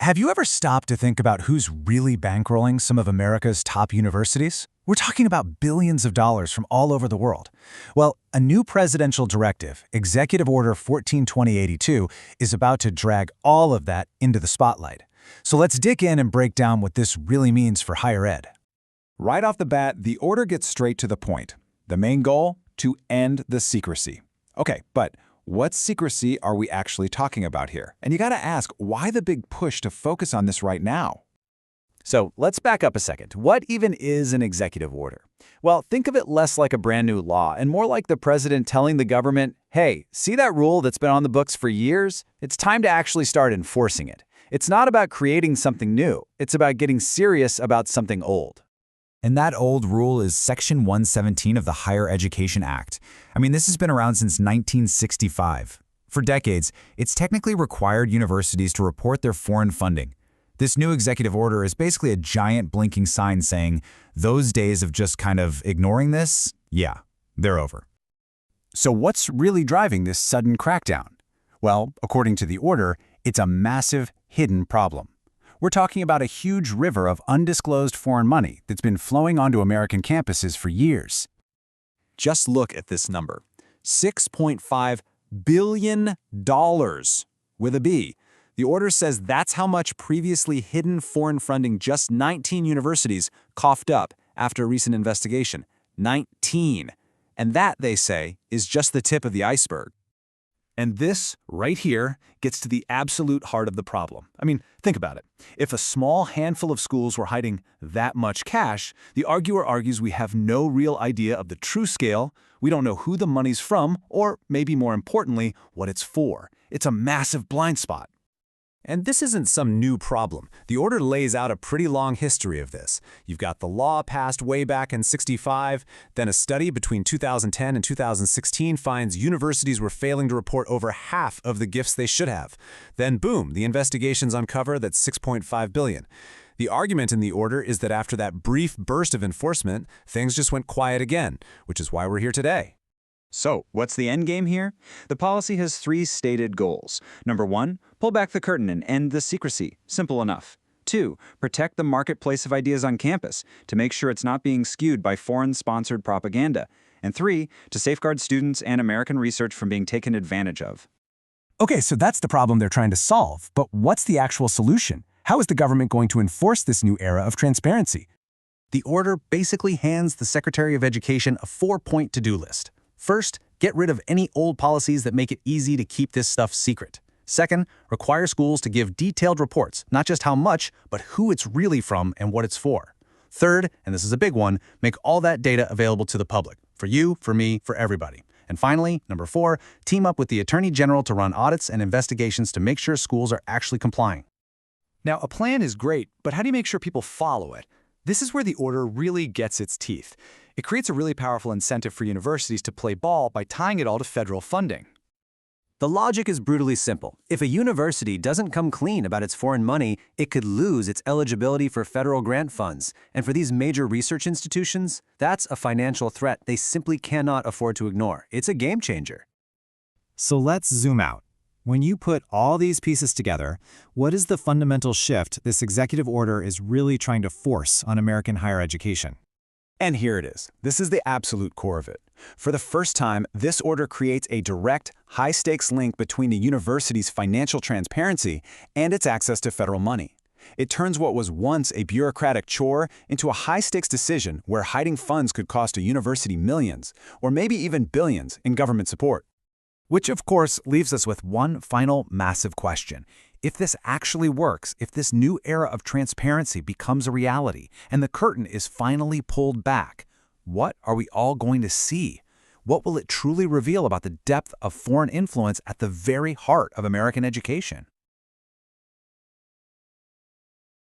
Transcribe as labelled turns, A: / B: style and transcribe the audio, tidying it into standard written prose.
A: Have you ever stopped to think about who's really bankrolling some of America's top universities? We're talking about billions of dollars from all over the world. Well, a new presidential directive, Executive Order 14-2082, is about to drag all of that into the spotlight. So let's dig in and break down what this really means for higher ed.
B: Right off the bat, the order gets straight to the point. The main goal? To end the secrecy. Okay, but what secrecy are we actually talking about here? And you gotta ask, why the big push to focus on this right now?
C: So let's back up a second. What even is an executive order? Well, think of it less like a brand new law and more like the president telling the government, hey, see that rule that's been on the books for years? It's time to actually start enforcing it. It's not about creating something new. It's about getting serious about something old.
D: And that old rule is Section 117 of the Higher Education Act. I mean, this has been around since 1965. For decades, it's technically required universities to report their foreign funding. This new executive order is basically a giant blinking sign saying, those days of just kind of ignoring this, yeah, they're over.
A: So what's really driving this sudden crackdown? Well, according to the order, it's a massive, hidden problem. We're talking about a huge river of undisclosed foreign money that's been flowing onto American campuses for years.
B: Just look at this number. $6.5 billion with a B. The order says that's how much previously hidden foreign funding just 19 universities coughed up after a recent investigation. 19. And that, they say, is just the tip of the iceberg.
E: And this, right here, gets to the absolute heart of the problem. I mean, think about it. If a small handful of schools were hiding that much cash, the arguer argues we have no real idea of the true scale, we don't know who the money's from, or maybe more importantly, what it's for. It's a massive blind spot.
C: And this isn't some new problem. The order lays out a pretty long history of this. You've got the law passed way back in '65, then a study between 2010 and 2016 finds universities were failing to report over half of the gifts they should have. Then boom, the investigations uncover that $6.5 billion. The argument in the order is that after that brief burst of enforcement, things just went quiet again, which is why we're here today.
F: So, what's the end game here? The policy has three stated goals. Number 1, pull back the curtain and end the secrecy. Simple enough. 2, protect the marketplace of ideas on campus to make sure it's not being skewed by foreign-sponsored propaganda. And 3, to safeguard students and American research from being taken advantage of.
A: Okay, so that's the problem they're trying to solve, but what's the actual solution? How is the government going to enforce this new era of transparency?
C: The order basically hands the Secretary of Education a 4-point to-do list. First, get rid of any old policies that make it easy to keep this stuff secret. Second, require schools to give detailed reports, not just how much, but who it's really from and what it's for. Third, and this is a big one, make all that data available to the public, for you, for me, for everybody. And finally, number 4, team up with the Attorney General to run audits and investigations to make sure schools are actually complying.
E: Now, a plan is great, but how do you make sure people follow it? This is where the order really gets its teeth. It creates a really powerful incentive for universities to play ball by tying it all to federal funding.
C: The logic is brutally simple. If a university doesn't come clean about its foreign money, it could lose its eligibility for federal grant funds. And for these major research institutions, that's a financial threat they simply cannot afford to ignore. It's a game changer.
D: So let's zoom out. When you put all these pieces together, what is the fundamental shift this executive order is really trying to force on American higher education?
B: And here it is. This is the absolute core of it. For the first time, this order creates a direct, high-stakes link between a university's financial transparency and its access to federal money. It turns what was once a bureaucratic chore into a high-stakes decision where hiding funds could cost a university millions, or maybe even billions, in government support.
A: Which, of course, leaves us with one final massive question. If this actually works, if this new era of transparency becomes a reality, and the curtain is finally pulled back, what are we all going to see? What will it truly reveal about the depth of foreign influence at the very heart of American education?